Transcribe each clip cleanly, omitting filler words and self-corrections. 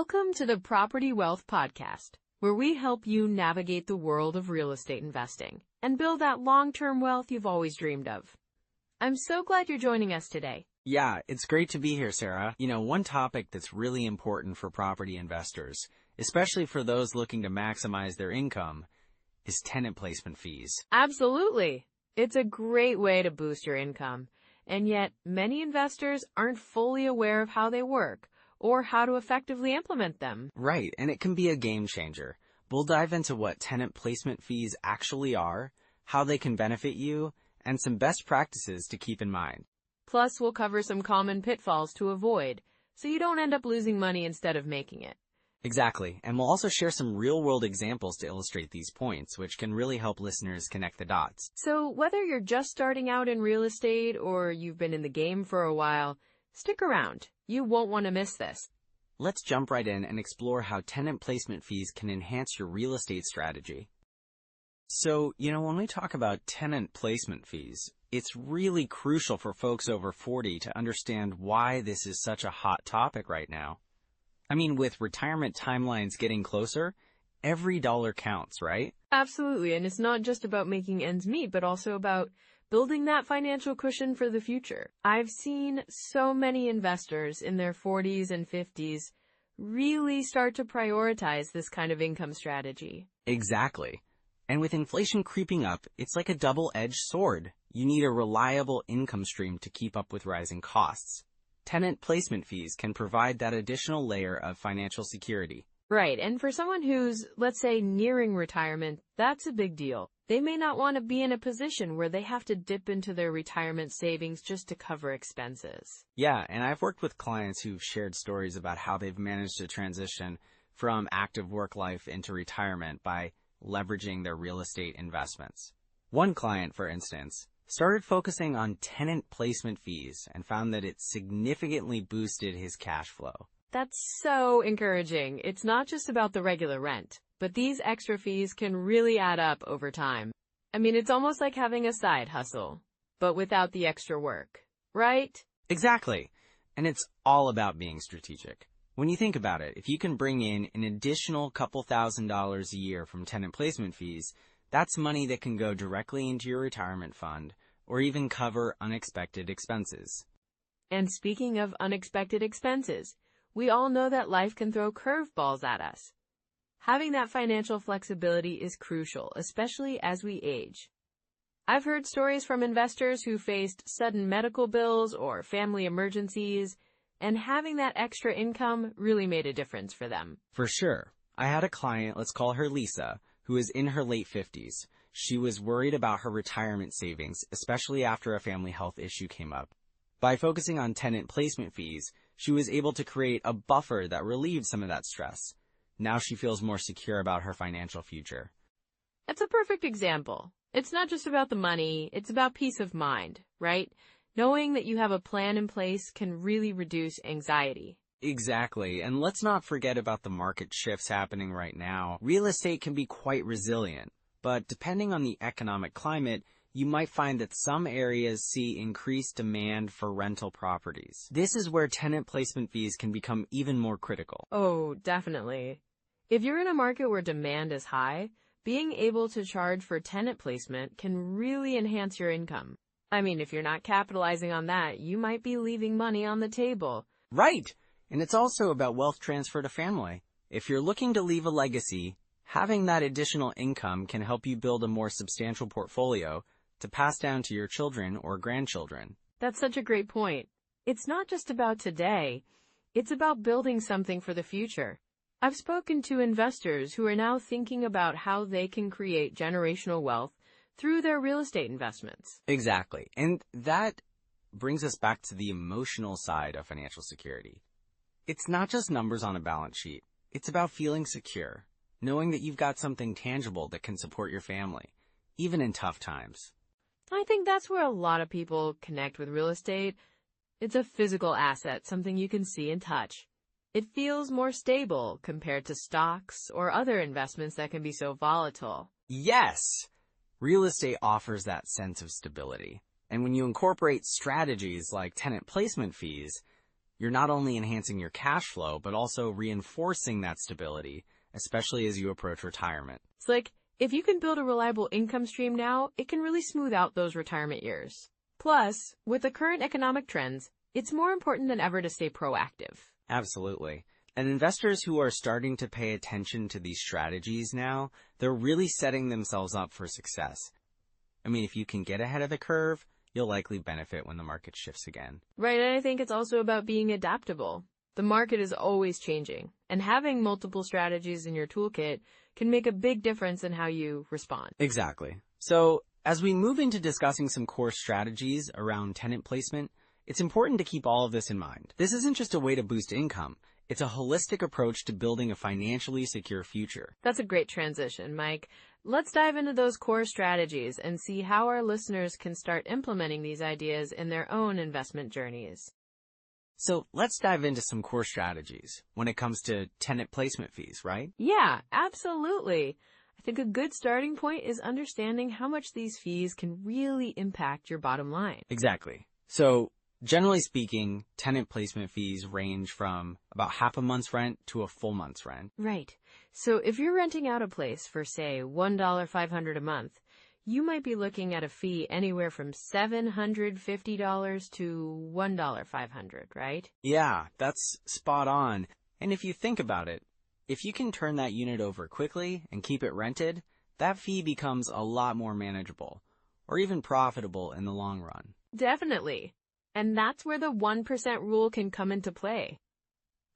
Welcome to the Property Wealth Podcast, where we help you navigate the world of real estate investing and build that long-term wealth you've always dreamed of. I'm so glad you're joining us today. Yeah, it's great to be here, Sarah. One topic that's really important for property investors, especially for those looking to maximize their income, is tenant placement fees. Absolutely. It's a great way to boost your income, and yet many investors aren't fully aware of how they work or how to effectively implement them. Right, and it can be a game changer. We'll dive into what tenant placement fees actually are, how they can benefit you, and some best practices to keep in mind. Plus, we'll cover some common pitfalls to avoid, so you don't end up losing money instead of making it. Exactly, and we'll also share some real-world examples to illustrate these points, which can really help listeners connect the dots. So whether you're just starting out in real estate or you've been in the game for a while, stick around. You won't want to miss this. Let's jump right in and explore how tenant placement fees can enhance your real estate strategy. So, when we talk about tenant placement fees, it's really crucial for folks over 40 to understand why this is such a hot topic right now. With retirement timelines getting closer, every dollar counts, right? Absolutely, and it's not just about making ends meet, but also about building that financial cushion for the future. I've seen so many investors in their 40s and 50s really start to prioritize this kind of income strategy. Exactly. And with inflation creeping up, it's like a double-edged sword. You need a reliable income stream to keep up with rising costs. Tenant placement fees can provide that additional layer of financial security. Right, and for someone who's, let's say, nearing retirement, that's a big deal. They may not want to be in a position where they have to dip into their retirement savings just to cover expenses. Yeah, and I've worked with clients who've shared stories about how they've managed to transition from active work life into retirement by leveraging their real estate investments. One client, for instance, started focusing on tenant placement fees and found that it significantly boosted his cash flow. That's so encouraging. It's not just about the regular rent, but these extra fees can really add up over time. It's almost like having a side hustle, but without the extra work, right? Exactly. And it's all about being strategic. When you think about it, if you can bring in an additional couple $1,000s a year from tenant placement fees, that's money that can go directly into your retirement fund or even cover unexpected expenses. And speaking of unexpected expenses, we all know that life can throw curveballs at us. Having that financial flexibility is crucial, especially as we age. I've heard stories from investors who faced sudden medical bills or family emergencies, and having that extra income really made a difference for them. For sure. I had a client, let's call her Lisa, who is in her late 50s. She was worried about her retirement savings, especially after a family health issue came up. By focusing on tenant placement fees, she was able to create a buffer that relieved some of that stress. Now she feels more secure about her financial future. That's a perfect example. It's not just about the money, it's about peace of mind, right? Knowing that you have a plan in place can really reduce anxiety. Exactly, and let's not forget about the market shifts happening right now. Real estate can be quite resilient, but depending on the economic climate, you might find that some areas see increased demand for rental properties. This is where tenant placement fees can become even more critical. Oh, definitely. If you're in a market where demand is high, being able to charge for tenant placement can really enhance your income. If you're not capitalizing on that, you might be leaving money on the table. Right, and it's also about wealth transfer to family. If you're looking to leave a legacy, having that additional income can help you build a more substantial portfolio to pass down to your children or grandchildren. That's such a great point. It's not just about today. It's about building something for the future. I've spoken to investors who are now thinking about how they can create generational wealth through their real estate investments. Exactly. And that brings us back to the emotional side of financial security. It's not just numbers on a balance sheet. It's about feeling secure, knowing that you've got something tangible that can support your family, even in tough times. I think that's where a lot of people connect with real estate. It's a physical asset, something you can see and touch. It feels more stable compared to stocks or other investments that can be so volatile. Yes! Real estate offers that sense of stability. And when you incorporate strategies like tenant placement fees, You're not only enhancing your cash flow, but also reinforcing that stability, especially as you approach retirement. It's like, if you can build a reliable income stream now, it can really smooth out those retirement years. Plus, with the current economic trends, it's more important than ever to stay proactive. Absolutely. And investors who are starting to pay attention to these strategies now, they're really setting themselves up for success. I mean, if you can get ahead of the curve, you'll likely benefit when the market shifts again. Right, and I think it's also about being adaptable. The market is always changing, and having multiple strategies in your toolkit can make a big difference in how you respond. Exactly. So, as we move into discussing some core strategies around tenant placement, it's important to keep all of this in mind. This isn't just a way to boost income. It's a holistic approach to building a financially secure future. That's a great transition, Mike. Let's dive into those core strategies and see how our listeners can start implementing these ideas in their own investment journeys. So let's dive into some core strategies when it comes to tenant placement fees, right? Yeah, absolutely. I think a good starting point is understanding how much these fees can really impact your bottom line. Exactly. So generally speaking, tenant placement fees range from about half a month's rent to a full month's rent. Right. So if you're renting out a place for, say, $1,500 a month, you might be looking at a fee anywhere from $750 to $1,500, right? Yeah, that's spot on. And if you think about it, if you can turn that unit over quickly and keep it rented, that fee becomes a lot more manageable, or even profitable in the long run. Definitely. And that's where the 1% rule can come into play.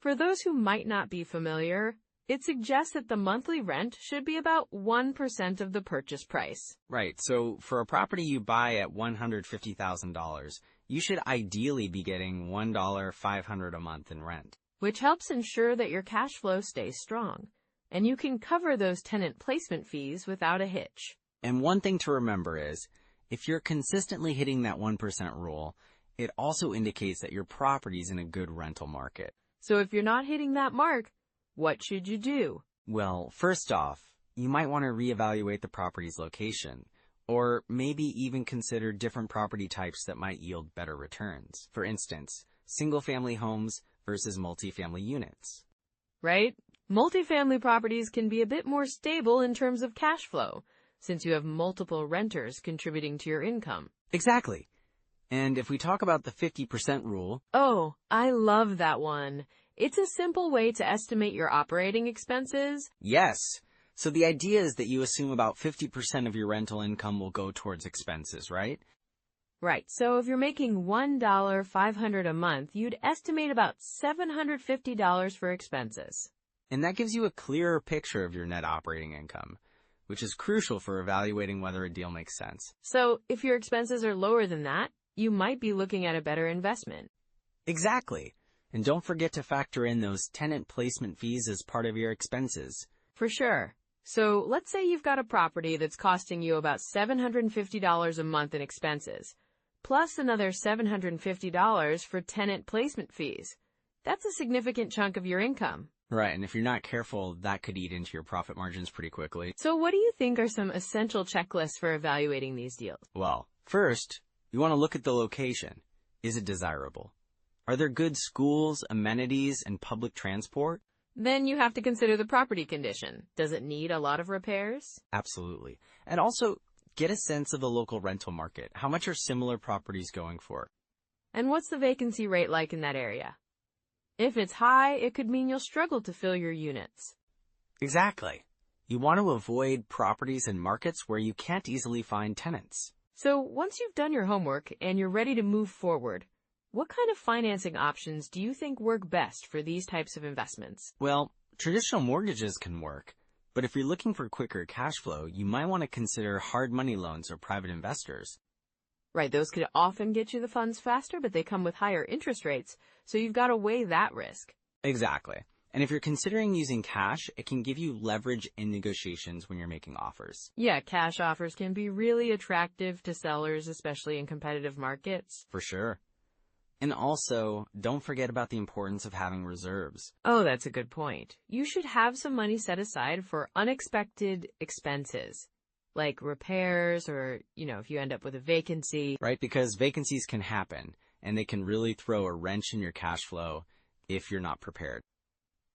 For those who might not be familiar, it suggests that the monthly rent should be about 1% of the purchase price. Right, so for a property you buy at $150,000, you should ideally be getting $1,500 a month in rent. Which helps ensure that your cash flow stays strong, and you can cover those tenant placement fees without a hitch. And one thing to remember is, if you're consistently hitting that 1% rule, it also indicates that your property's in a good rental market. So if you're not hitting that mark, what should you do? Well, first off, you might want to reevaluate the property's location, or maybe even consider different property types that might yield better returns. For instance, single-family homes versus multifamily units. Right? Multifamily properties can be a bit more stable in terms of cash flow, since you have multiple renters contributing to your income. Exactly. And if we talk about the 50% rule... Oh, I love that one. It's a simple way to estimate your operating expenses. Yes. So the idea is that you assume about 50% of your rental income will go towards expenses, right? Right. So if you're making $1,500 a month, you'd estimate about $750 for expenses. And that gives you a clearer picture of your net operating income, which is crucial for evaluating whether a deal makes sense. So if your expenses are lower than that, you might be looking at a better investment. Exactly. And don't forget to factor in those tenant placement fees as part of your expenses. For sure. So let's say you've got a property that's costing you about $750 a month in expenses, plus another $750 for tenant placement fees. That's a significant chunk of your income. Right, and if you're not careful, that could eat into your profit margins pretty quickly. So what do you think are some essential checklists for evaluating these deals? Well, first, you want to look at the location. Is it desirable? Are there good schools, amenities, and public transport? Then you have to consider the property condition. Does it need a lot of repairs? Absolutely. And also, get a sense of the local rental market. How much are similar properties going for? And what's the vacancy rate like in that area? If it's high, it could mean you'll struggle to fill your units. Exactly. You want to avoid properties and markets where you can't easily find tenants. So once you've done your homework and you're ready to move forward, what kind of financing options do you think work best for these types of investments? Well, traditional mortgages can work, but if you're looking for quicker cash flow, you might want to consider hard money loans or private investors. Right, those could often get you the funds faster, but they come with higher interest rates, so you've got to weigh that risk. Exactly. And if you're considering using cash, it can give you leverage in negotiations when you're making offers. Yeah, cash offers can be really attractive to sellers, especially in competitive markets. For sure. And also, don't forget about the importance of having reserves. Oh, that's a good point. You should have some money set aside for unexpected expenses, like repairs or, if you end up with a vacancy. Right, because vacancies can happen. and they can really throw a wrench in your cash flow if you're not prepared.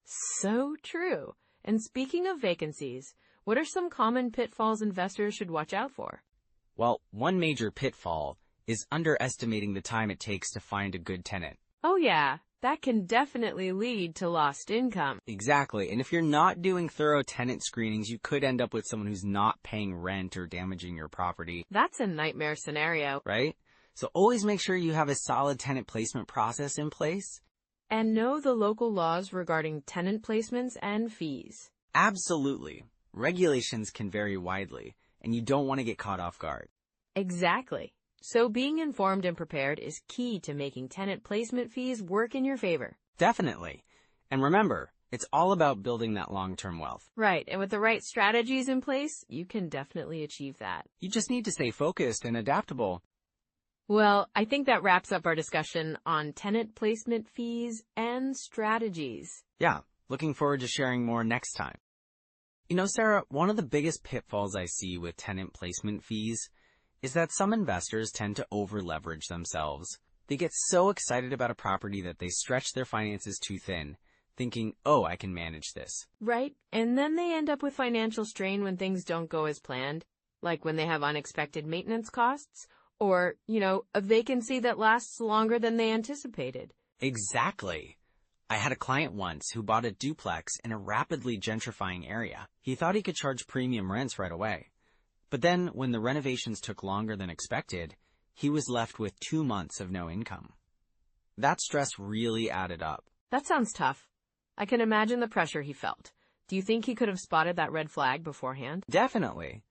So true. And speaking of vacancies, what are some common pitfalls investors should watch out for? Well, one major pitfall is underestimating the time it takes to find a good tenant. Oh yeah, that can definitely lead to lost income. Exactly, and if you're not doing thorough tenant screenings, you could end up with someone who's not paying rent or damaging your property. That's a nightmare scenario. Right? So always make sure you have a solid tenant placement process in place. And know the local laws regarding tenant placements and fees. Absolutely. Regulations can vary widely, and you don't want to get caught off guard. Exactly. So being informed and prepared is key to making tenant placement fees work in your favor. Definitely. And remember, it's all about building that long-term wealth. Right, and with the right strategies in place, you can definitely achieve that. You just need to stay focused and adaptable. Well, I think that wraps up our discussion on tenant placement fees and strategies. Yeah, looking forward to sharing more next time. You know, Sarah, one of the biggest pitfalls I see with tenant placement fees is that some investors tend to over-leverage themselves. They get so excited about a property that they stretch their finances too thin, thinking, oh, I can manage this. Right, and then they end up with financial strain when things don't go as planned, like when they have unexpected maintenance costs, or, a vacancy that lasts longer than they anticipated. Exactly. I had a client once who bought a duplex in a rapidly gentrifying area. He thought he could charge premium rents right away. But then, when the renovations took longer than expected, he was left with 2 months of no income. That stress really added up. That sounds tough. I can imagine the pressure he felt. Do you think he could have spotted that red flag beforehand? Definitely.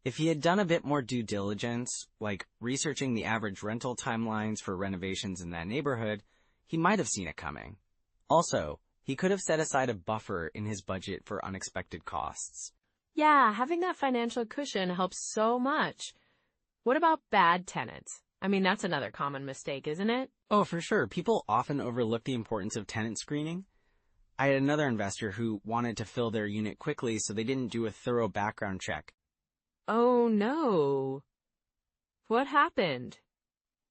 If he had done a bit more due diligence, like researching the average rental timelines for renovations in that neighborhood, he might have seen it coming. Also, he could have set aside a buffer in his budget for unexpected costs. Yeah, having that financial cushion helps so much. What about bad tenants? I mean, that's another common mistake, isn't it? Oh, for sure. People often overlook the importance of tenant screening. I had another investor who wanted to fill their unit quickly, so they didn't do a thorough background check. Oh, no. What happened?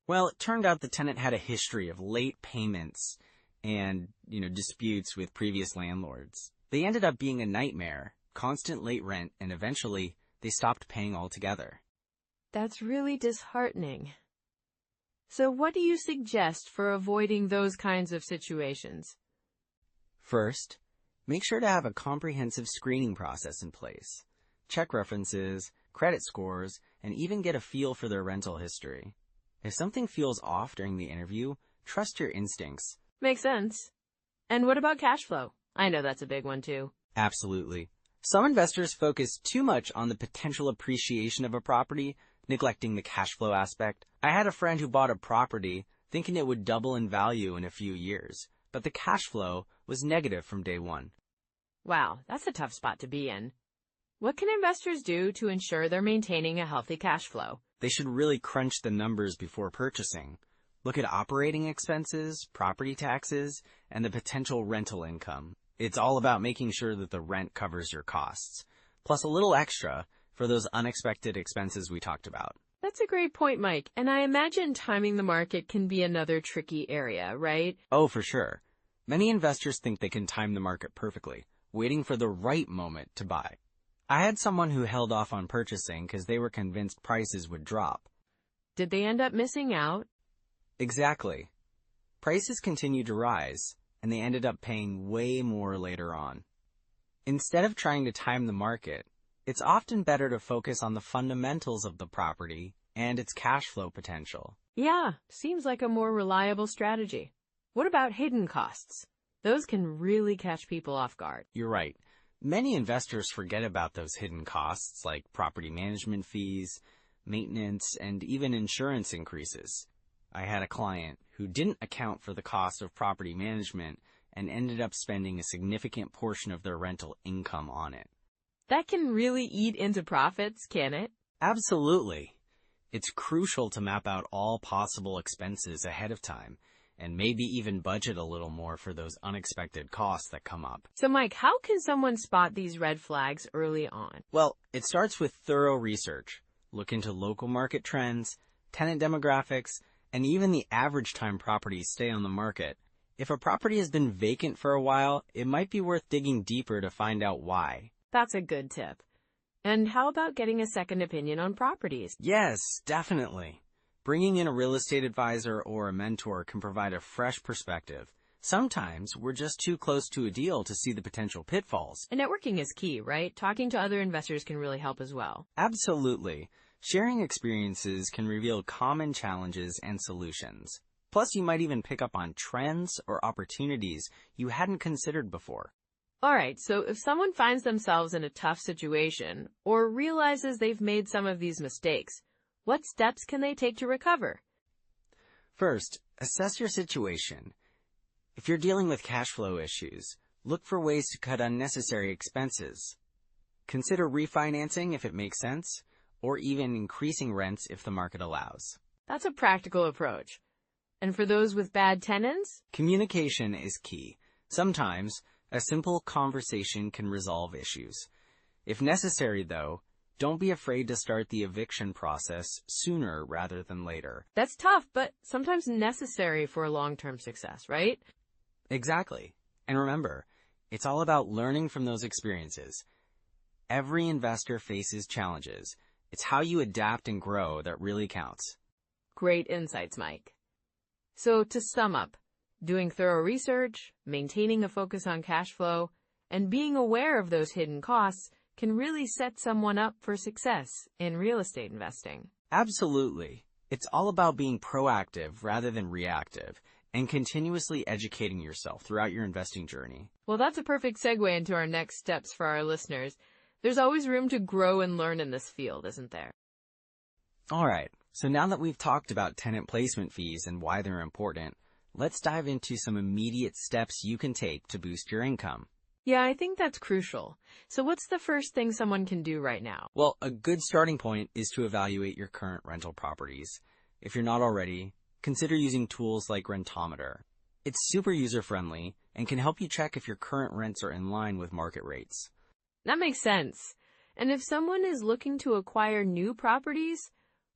Well, it turned out the tenant had a history of late payments and, disputes with previous landlords. They ended up being a nightmare, constant late rent, and eventually they stopped paying altogether. That's really disheartening. So what do you suggest for avoiding those kinds of situations? First, make sure to have a comprehensive screening process in place. Check references, credit scores, and even get a feel for their rental history. If something feels off during the interview, trust your instincts. Makes sense. And what about cash flow? I know that's a big one too. Absolutely. Some investors focus too much on the potential appreciation of a property, neglecting the cash flow aspect. I had a friend who bought a property thinking it would double in value in a few years, but the cash flow was negative from day one. Wow, that's a tough spot to be in. What can investors do to ensure they're maintaining a healthy cash flow? They should really crunch the numbers before purchasing. Look at operating expenses, property taxes, and the potential rental income. It's all about making sure that the rent covers your costs, plus a little extra for those unexpected expenses we talked about. That's a great point, Mike. And I imagine timing the market can be another tricky area, right? Oh, for sure. Many investors think they can time the market perfectly, waiting for the right moment to buy. I had someone who held off on purchasing because they were convinced prices would drop. Did they end up missing out? Exactly. Prices continued to rise, and they ended up paying way more later on. Instead of trying to time the market, it's often better to focus on the fundamentals of the property and its cash flow potential. Yeah, seems like a more reliable strategy. What about hidden costs? Those can really catch people off guard. You're right. Many investors forget about those hidden costs like property management fees, maintenance, and even insurance increases. I had a client who didn't account for the cost of property management and ended up spending a significant portion of their rental income on it. That can really eat into profits, can it? Absolutely. It's crucial to map out all possible expenses ahead of time and maybe even budget a little more for those unexpected costs that come up. So, Mike, how can someone spot these red flags early on? Well, it starts with thorough research. Look into local market trends, tenant demographics, and even the average time properties stay on the market. If a property has been vacant for a while, it might be worth digging deeper to find out why. That's a good tip. And how about getting a second opinion on properties? Yes, definitely. Bringing in a real estate advisor or a mentor can provide a fresh perspective. Sometimes we're just too close to a deal to see the potential pitfalls. And networking is key, right? Talking to other investors can really help as well. Absolutely. Sharing experiences can reveal common challenges and solutions. Plus, you might even pick up on trends or opportunities you hadn't considered before. All right, so if someone finds themselves in a tough situation or realizes they've made some of these mistakes, what steps can they take to recover? First, assess your situation. If you're dealing with cash flow issues, look for ways to cut unnecessary expenses. Consider refinancing if it makes sense, or even increasing rents if the market allows. That's a practical approach. And for those with bad tenants? Communication is key. Sometimes, a simple conversation can resolve issues. If necessary, though, don't be afraid to start the eviction process sooner rather than later. That's tough, but sometimes necessary for long-term success, right? Exactly. And remember, it's all about learning from those experiences. Every investor faces challenges. It's how you adapt and grow that really counts. Great insights, Mike. So to sum up, doing thorough research, maintaining a focus on cash flow, and being aware of those hidden costs can really set someone up for success in real estate investing. Absolutely. It's all about being proactive rather than reactive and continuously educating yourself throughout your investing journey. Well, that's a perfect segue into our next steps for our listeners. There's always room to grow and learn in this field, isn't there? All right, so now that we've talked about tenant placement fees and why they're important, let's dive into some immediate steps you can take to boost your income. Yeah, I think that's crucial. So what's the first thing someone can do right now? Well, a good starting point is to evaluate your current rental properties. If you're not already, consider using tools like Rentometer. It's super user-friendly and can help you check if your current rents are in line with market rates. That makes sense. And if someone is looking to acquire new properties,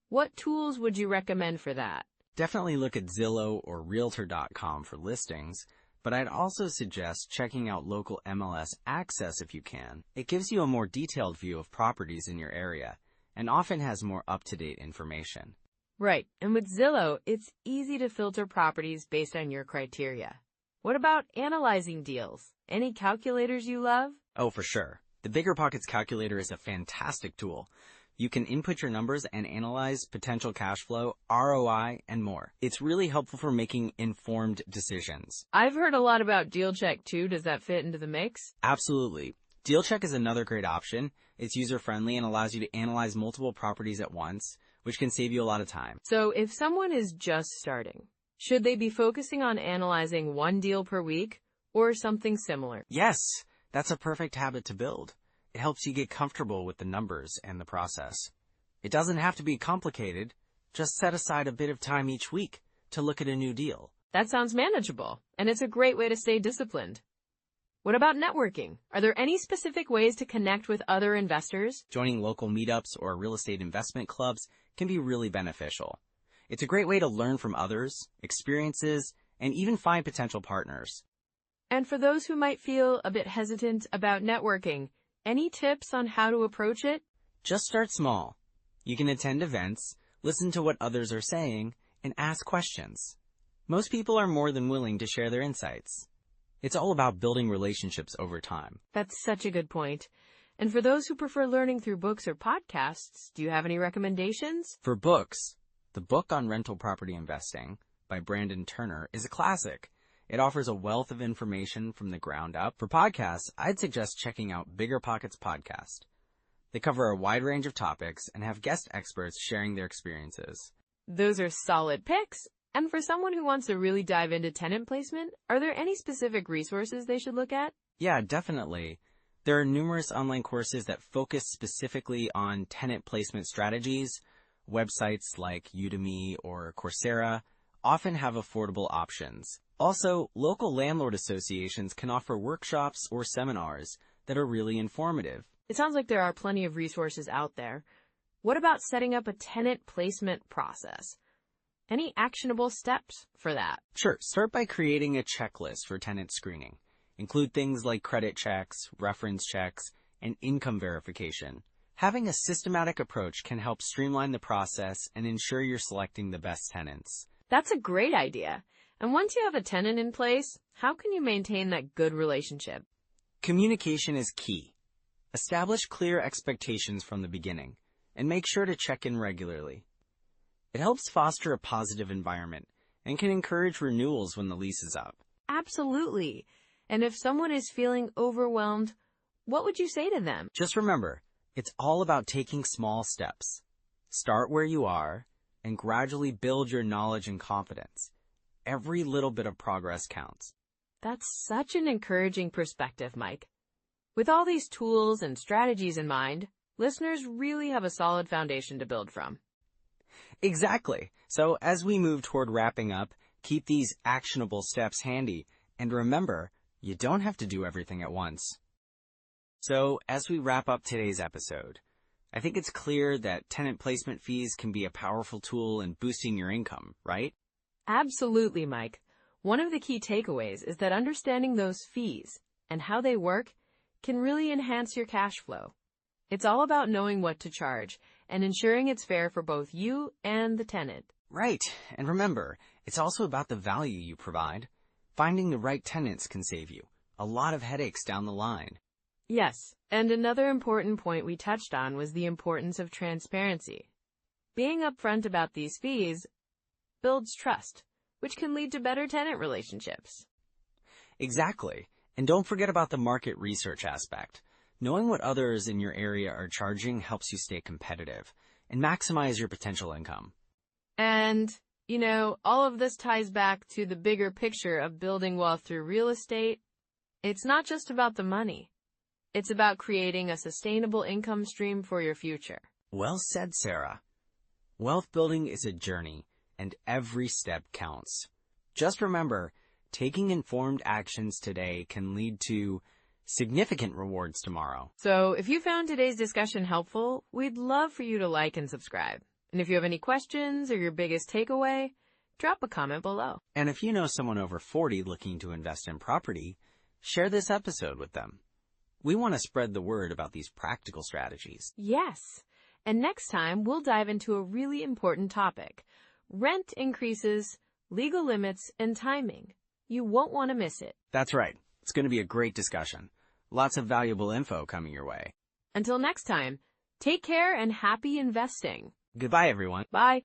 what tools would you recommend for that? Definitely look at Zillow or Realtor.com for listings, but I'd also suggest checking out local MLS Access if you can. It gives you a more detailed view of properties in your area and often has more up-to-date information. Right, and with Zillow, it's easy to filter properties based on your criteria. What about analyzing deals? Any calculators you love? Oh, for sure. The BiggerPockets calculator is a fantastic tool. You can input your numbers and analyze potential cash flow, ROI, and more. It's really helpful for making informed decisions. I've heard a lot about DealCheck too. Does that fit into the mix? Absolutely. DealCheck is another great option. It's user-friendly and allows you to analyze multiple properties at once, which can save you a lot of time. So if someone is just starting, should they be focusing on analyzing one deal per week or something similar? Yes, that's a perfect habit to build. It helps you get comfortable with the numbers and the process. It doesn't have to be complicated. Just set aside a bit of time each week to look at a new deal. That sounds manageable, and it's a great way to stay disciplined. What about networking? Are there any specific ways to connect with other investors? Joining local meetups or real estate investment clubs can be really beneficial. It's a great way to learn from others, experiences, and even find potential partners. And for those who might feel a bit hesitant about networking, any tips on how to approach it? Just start small. You can attend events, listen to what others are saying, and ask questions. Most people are more than willing to share their insights. It's all about building relationships over time. That's such a good point. And for those who prefer learning through books or podcasts, do you have any recommendations? For books, the book on rental property investing by Brandon Turner is a classic. It offers a wealth of information from the ground up. For podcasts, I'd suggest checking out BiggerPockets podcast. They cover a wide range of topics and have guest experts sharing their experiences. Those are solid picks. And for someone who wants to really dive into tenant placement, are there any specific resources they should look at? Yeah, definitely. There are numerous online courses that focus specifically on tenant placement strategies. Websites like Udemy or Coursera often have affordable options. Also, local landlord associations can offer workshops or seminars that are really informative. It sounds like there are plenty of resources out there. What about setting up a tenant placement process? Any actionable steps for that? Sure, start by creating a checklist for tenant screening. Include things like credit checks, reference checks, and income verification. Having a systematic approach can help streamline the process and ensure you're selecting the best tenants. That's a great idea. And once you have a tenant in place, how can you maintain that good relationship? Communication is key. Establish clear expectations from the beginning, and make sure to check in regularly. It helps foster a positive environment and can encourage renewals when the lease is up. Absolutely. And if someone is feeling overwhelmed, what would you say to them? Just remember, it's all about taking small steps. Start where you are and gradually build your knowledge and confidence. Every little bit of progress counts. That's such an encouraging perspective, Mike. With all these tools and strategies in mind, listeners really have a solid foundation to build from. Exactly. So as we move toward wrapping up, keep these actionable steps handy. And remember, you don't have to do everything at once. So as we wrap up today's episode, I think it's clear that tenant placement fees can be a powerful tool in boosting your income, right? Absolutely, Mike. One of the key takeaways is that understanding those fees and how they work can really enhance your cash flow. It's all about knowing what to charge and ensuring it's fair for both you and the tenant. Right. And remember, it's also about the value you provide. Finding the right tenants can save you a lot of headaches down the line. Yes, and another important point we touched on was the importance of transparency. Being upfront about these fees builds trust, which can lead to better tenant relationships. Exactly. And don't forget about the market research aspect. Knowing what others in your area are charging helps you stay competitive and maximize your potential income. And, all of this ties back to the bigger picture of building wealth through real estate. It's not just about the money. It's about creating a sustainable income stream for your future. Well said, Sarah. Wealth building is a journey, and every step counts. Just remember, taking informed actions today can lead to significant rewards tomorrow. So if you found today's discussion helpful, we'd love for you to like and subscribe. And if you have any questions or your biggest takeaway, drop a comment below. And if you know someone over 40 looking to invest in property, share this episode with them. We want to spread the word about these practical strategies. Yes. And next time, we'll dive into a really important topic: rent increases, legal limits, and timing. You won't want to miss it. That's right. It's going to be a great discussion. Lots of valuable info coming your way. Until next time, take care and happy investing. Goodbye, everyone. Bye.